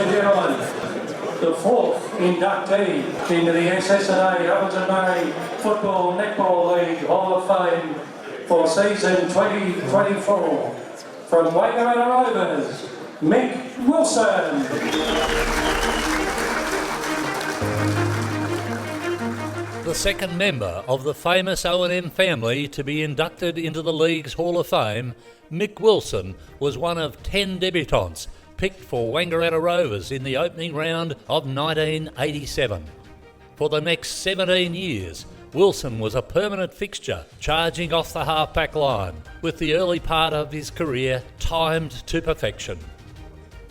and gentlemen, the fourth inductee into the SSNA Ovens and Murray Football Netball League Hall of Fame for season 2024 from Wangaratta Rovers, Mick Wilson. The second member of the famous O&M family to be inducted into the league's Hall of Fame, Mick Wilson was one of 10 debutants picked for Wangaratta Rovers in the opening round of 1987. For the next 17 years, Wilson was a permanent fixture, charging off the half-back line, with the early part of his career timed to perfection.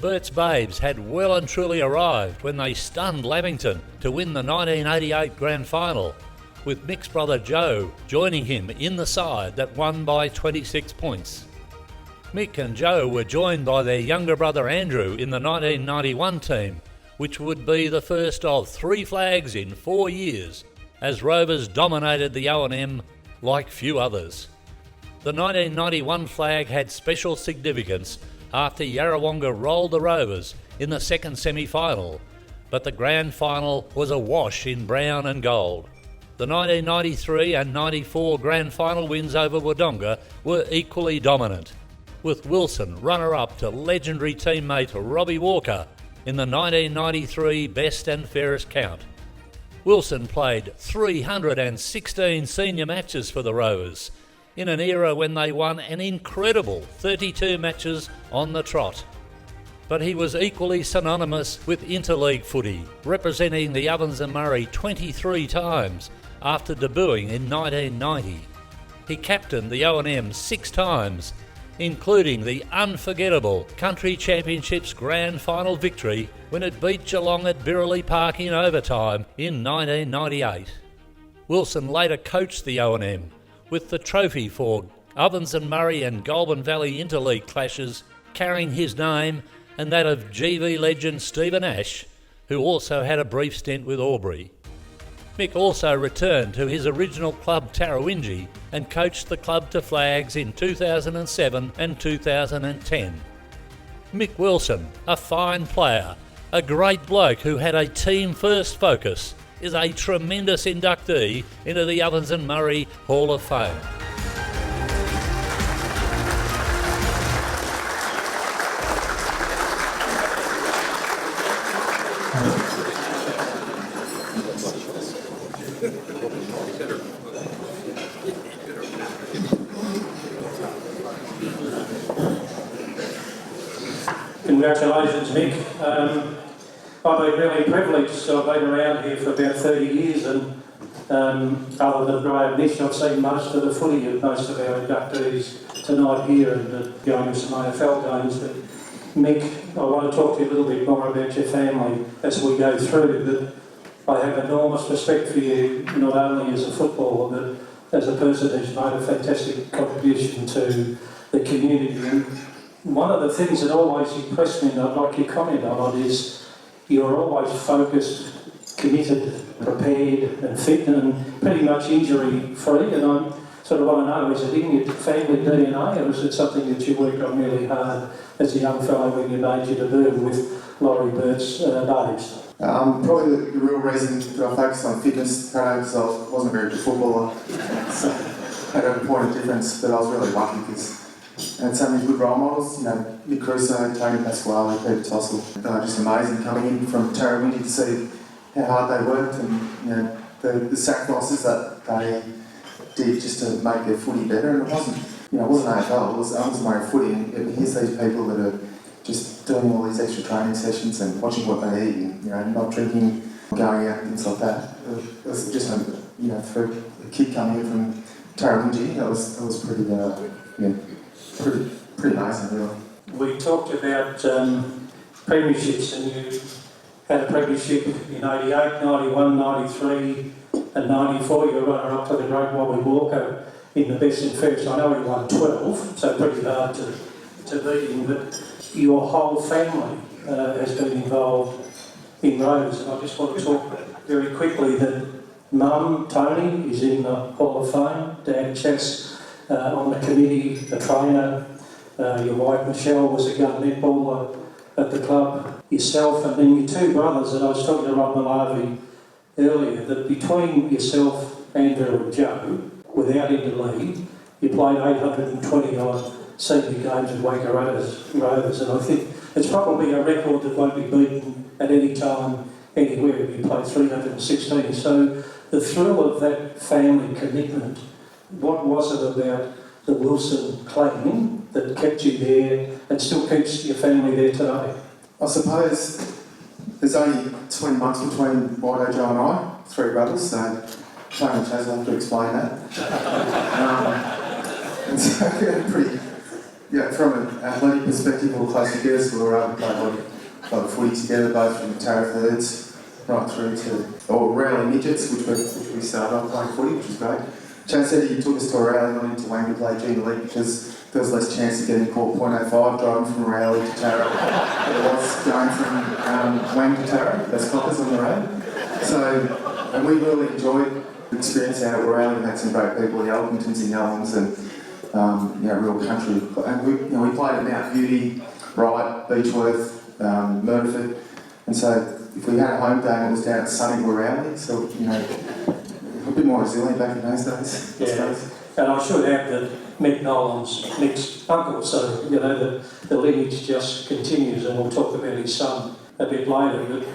Bert's Babes had well and truly arrived when they stunned Lavington to win the 1988 Grand Final, with Mick's brother Joe joining him in the side that won by 26 points. Mick and Joe were joined by their younger brother Andrew in the 1991 team, which would be the first of 3 flags in 4 years, as Rovers dominated the O&M like few others. The 1991 flag had special significance after Yarrawonga rolled the Rovers in the second semi-final, but the grand final was a wash in brown and gold. The 1993 and 94 grand final wins over Wodonga were equally dominant, with Wilson runner-up to legendary teammate Robbie Walker in the 1993 best and fairest count. Wilson played 316 senior matches for the Rovers, in an era when they won an incredible 32 matches on the trot. But he was equally synonymous with interleague footy, representing the Ovens and Murray 23 times after debuting in 1990. He captained the O&M 6 times, including the unforgettable Country Championships Grand Final victory when it beat Geelong at Birrelly Park in overtime in 1998. Wilson later coached the O&M, with the trophy for Ovens and Murray and Goulburn Valley interleague clashes carrying his name and that of GV legend Stephen Ash, who also had a brief stint with Albury. Mick also returned to his original club Tarrawingi and coached the club to flags in 2007 and 2010. Mick Wilson, a fine player, a great bloke who had a team-first focus, is a tremendous inductee into the Ovens and Murray Hall of Fame. Congratulations, Mick. I've been really privileged, so I've been around here for about 30 years and other than Graham Nish, I've seen most of the footy of most of our inductees tonight here and going to some AFL games. But Mick, I want to talk to you a little bit more about your family as we go through, but I have enormous respect for you, not only as a footballer, but as a person who's made a fantastic contribution to the community. And one of the things that always impressed me, and I'd like your comment on it, is you're always focused, committed, prepared and fit and pretty much injury-free. And I sort of want to know, is it in your family DNA or is it something that you worked on really hard as a young fellow when you made your debut with Laurie Bert's Babes? Probably the real reason that I focused on fitness, because I wasn't a very good footballer, so I had a point of difference, but I was really lucky because I had so many good role models, Nick Crusoe, Tony Pasquale, Peter Tossell. Just amazing coming in from Tarrawingi to see how hard they worked and the sacrifices that they did just to make their footy better. And it wasn't AFL, it was Ovens and Murray footy, and here's these people that are just doing all these extra training sessions and watching what they eat and not drinking, going out and things like that. It was just for a kid coming in from Tarrawingi, that was pretty amazing, really. We talked about premierships, and you had a premiership in 88, 91, 93 and 94. You were runner-up to the great Robbie Walker in the best and fairest. I know he won 12, so pretty hard to beat him, but your whole family has been involved in Rovers. And I just want to talk very quickly that Mum, Tony, is in the Hall of Fame. Dad, Chess, on the committee, a trainer. Your wife, Michelle, was a gun netballer. at the club, yourself and then your two brothers, and I was talking to Rob Malavi earlier, that between yourself, Andrew and Joe, without interleague, you played 820 odd senior games at Wanker Rovers, and I think it's probably a record that won't be beaten at any time, anywhere. You played 316. So the thrill of that family commitment, what was it about the Wilson clan that kept you there and still keeps your family there today? I suppose there's only 20 months between Wido, Joe and I, three brothers, so Tony and Chaz will have to explain that. And so from an athletic perspective, we're close together, so we were able to play a lot of footy together, both from Tara thirds right through to, or rarely midgets, which we started off playing footy, which was great. Chaz said he took us to a rally, not into Wangan to play junior league because there was less chance of getting caught .05 driving from Rowley to Tara than there was going from Wangan to Tara. There's coppers on the road. So, and we really enjoyed the experience out at Rowley. We had some great people, the Elkingtons and Yellings, and real country. And we played at Mount Beauty, Wright, Beechworth, Murderford, and so if we had a home game, it was down at sunny Rowley. So a bit more resilient back in those days. Yeah. And I should add that Mick Nolan's Mick's uncle, so the lineage just continues, and we'll talk about his son a bit later. But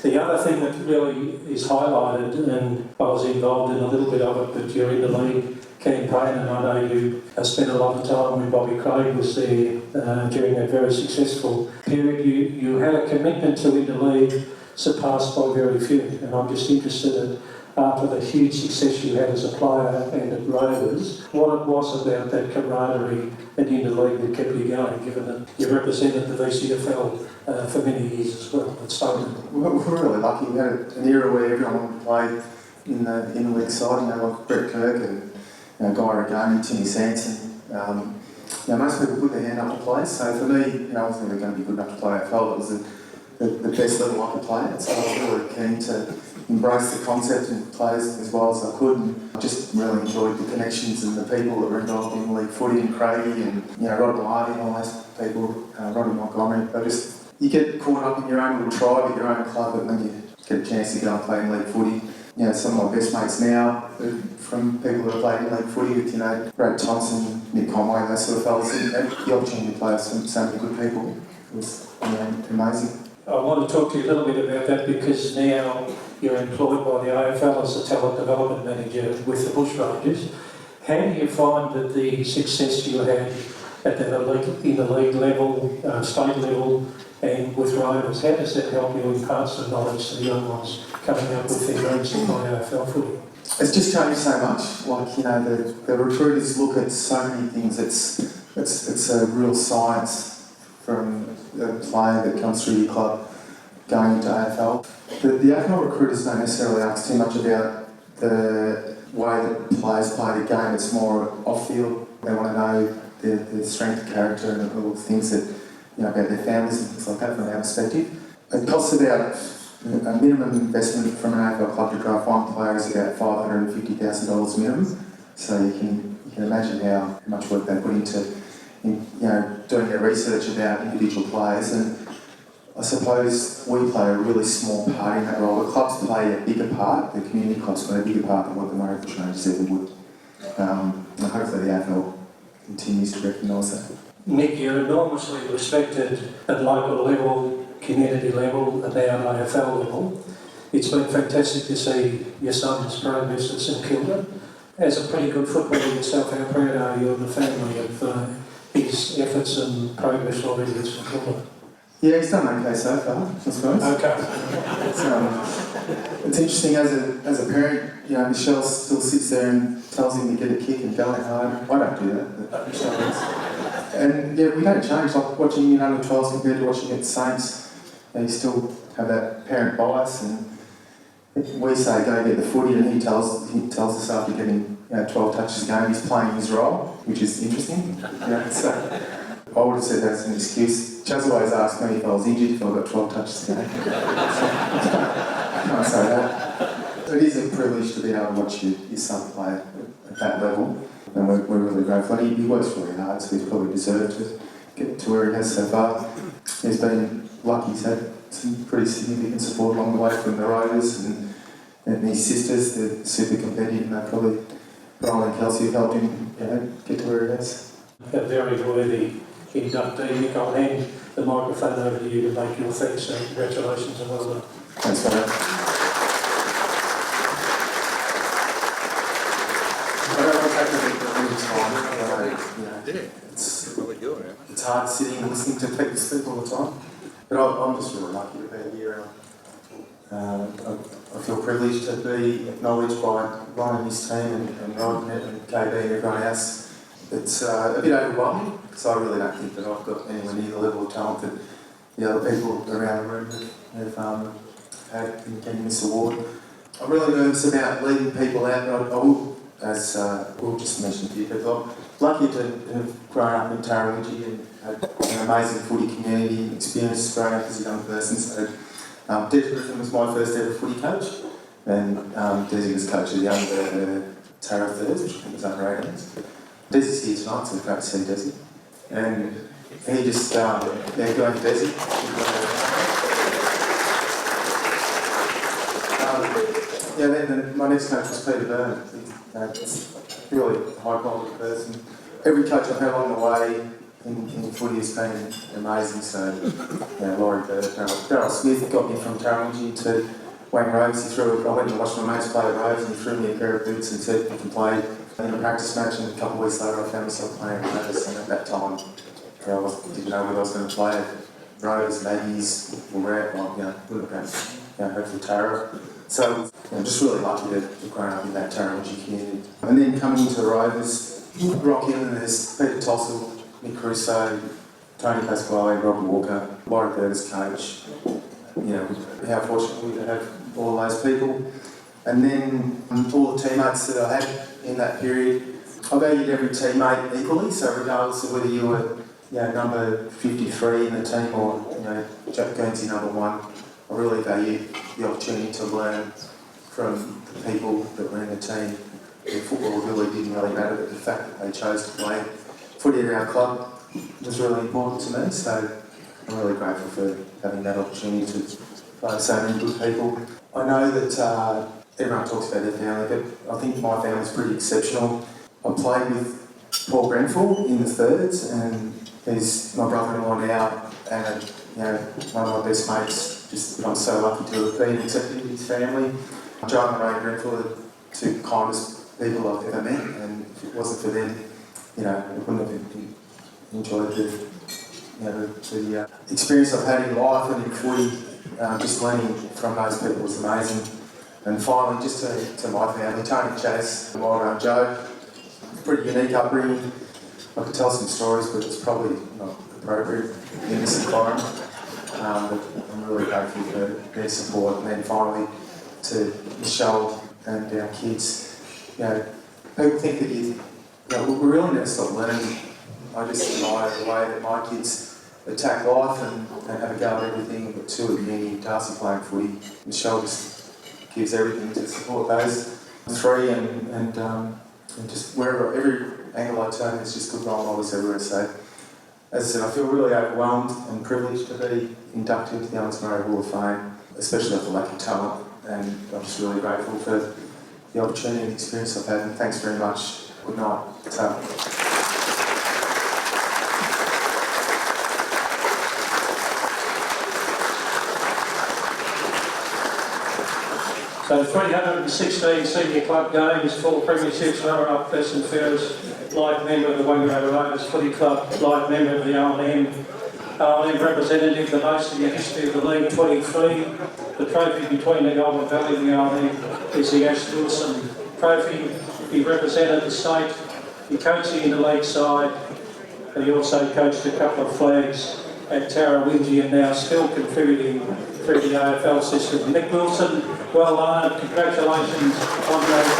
the other thing that really is highlighted, and I was involved in a little bit of it, but during the league campaign, and I know you spent a lot of time when Bobby Craig was there during that very successful period. You had a commitment to interleague surpassed by very few, and I'm just interested in, after the huge success you had as a player and at Rovers, what it was about that camaraderie and interleague that kept you going, given that you represented the VCFL for many years as well at Stoneman. We're really lucky. We had an era where everyone wanted to play in the interleague side, like Brett Kirk and Guy Regani, Timmy Sanson. Most people put their hand up to play, so for me, I wasn't really going to be good enough to play AFL. It was the best level I could play at, so I was really keen to embrace the concept and play as well as I could, and I just really enjoyed the connections and the people that were involved in league footy, and Craigie and Rod Maladi and all those people, Roddy Montgomery. You get caught up in your own little tribe at your own club, but when you get a chance to go and play in league footy, some of my best mates now from people that have played in league footy with Brad Thompson, Nick Conway, those sort of fellas, and the opportunity to play with so many good people was amazing. I want to talk to you a little bit about that because now you're employed by the AFL as a talent development manager with the Bushrangers. How do you find that the success you had at in the league level, state level, and with Rovers, how does that help you impart some knowledge to the young ones coming up with their dreams to play AFL footy? It's just changed so much. The recruiters look at so many things. It's a real science from a player that comes through your club going into AFL. The AFL recruiters don't necessarily ask too much about the way that players play the game. It's more off-field. They want to know their strength, character, and all the things that about their families and things like that from our perspective. It costs about a minimum investment from an AFL club to draft one player is about $550,000 minimum. So you can imagine how much work they put into doing their research about individual players, and I suppose we play a really small part in that role. The clubs play a bigger part, the community clubs play a bigger part than what the Murray Bushrangers ever would. And hopefully the AFL continues to recognise that. Mick, you're enormously respected at local level, community level, and now AFL level. It's been fantastic to see your son's progress at St Kilda. As a pretty good footballer yourself, how proud are you of the family of his efforts and progress already at St Kilda? Yeah, he's done okay so far, I suppose. Okay. It's interesting as a parent, Michelle still sits there and tells him to get a kick and go hard. I don't do that, but Michelle does. And we don't change. Like watching in under 12s compared to watching at Saints, you still have that parent bias, and we say go get the footy, and he tells us after getting 12 touches a game, he's playing his role, which is interesting. So I would have said that as an excuse. Chaz always asked me if I was injured if I got 12 touches a game. I can't say that. It is a privilege to be able to watch your son play at that level, and we're really grateful. And he works really hard, so he's probably deserved get to where he has so far. He's been lucky. He's had some pretty significant support along the way from the riders and his sisters. They're super competitive, and they probably, Brian and Kelsey have helped him, get to where he is. A very worthy inductee. Mick, I'll hand the microphone over to you to make your thanks, so congratulations and well done. Thanks for that. It's hard sitting and listening to people speak all the time, but I'm just really lucky to be here. I feel privileged to be acknowledged by Ron and his team and Rod and KB and everyone else. It's a bit overwhelming because I really don't think that I've got anywhere near the level of talent that the other people around the room have had in getting this award. I'm really nervous about leaving people out, but I will, as Will just mentioned to you, but I'm lucky to have grown up in Tarawinji and had an amazing footy community experience growing up as a young person. So Des Griffin was my first ever footy coach, and Desi was coach of the younger Tara Thirds, which I think was under 18s. Desi's here tonight, so it's great to see Desi. And he just, going to Desi. Then my next coach was Peter Byrne. He's a really high quality person. Every coach I've had along the way in footy has been amazing. So, Laurie Bird, Darryl Smith got me from Tarawinji to Wang Rogues. I went to watch my mates play at Rogues and he threw me a pair of boots and said, "You can play in a practice match." And a couple of weeks later, I found myself playing at Rogues. And at that time, I didn't know whether I was going to play at Rogues, Maggies, or hopefully Tara. So I'm just really lucky to have grown up in that Tarawinji community. And then coming into the Rovers, rock in and there's Peter Tossell, Nick Crusoe, Tony Pasquale, Robbie Walker, Laurie Bird as coach. How fortunate we to have all those people. And then all the teammates that I had in that period, I valued every teammate equally, so regardless of whether you were number 53 in the team or Jack Guernsey number 1, I really valued the opportunity to learn from the people that were in the team. The football really didn't really matter, but the fact that they chose to play footy at our club was really important to me, so I'm really grateful for having that opportunity to play with so many good people. I know that everyone talks about their family, but I think my family's pretty exceptional. I played with Paul Grenfell in the thirds, and he's my brother-in-law now, and one of my best mates. I'm so lucky to have been accepted in his family. John and Ray Grenfell are the two kindest people I've ever met, and if it wasn't for them, I wouldn't have enjoyed the experience I've had in life and in footy. Just learning from those people was amazing. And finally, just to my family, Tony Chase and my Joe, pretty unique upbringing. I could tell some stories, but it's probably not appropriate in this environment. But I'm really grateful for their support. And then finally, to Michelle and our kids. People think that we really never stop learning. I just admire the way that my kids attack life and have a go at everything. But 2 at uni, Darcy playing footy. Michelle just gives everything to support those 3, and just wherever, every angle I turn, it's just good role models everywhere. So, as I said, I feel really overwhelmed and privileged to be inducted to the Owens Murray Hall of Fame, especially off the lack of talent. And I'm just really grateful for the opportunity and experience I've had. And thanks very much. Good night. So 316 senior club games, 4 premierships, runner-up, best and fairest, life member of the Wangaratta Rovers Footy Club, life member of the O&M representative, the most in the history of the league, 23. The trophy between the Goulburn Valley and the O&M is the Ash Wilson Trophy. He represented the state, he coached the interleague side, and he also coached a couple of flags at Tarawinji and now still contributing through the AFL system. Mick Wilson, well done, congratulations on those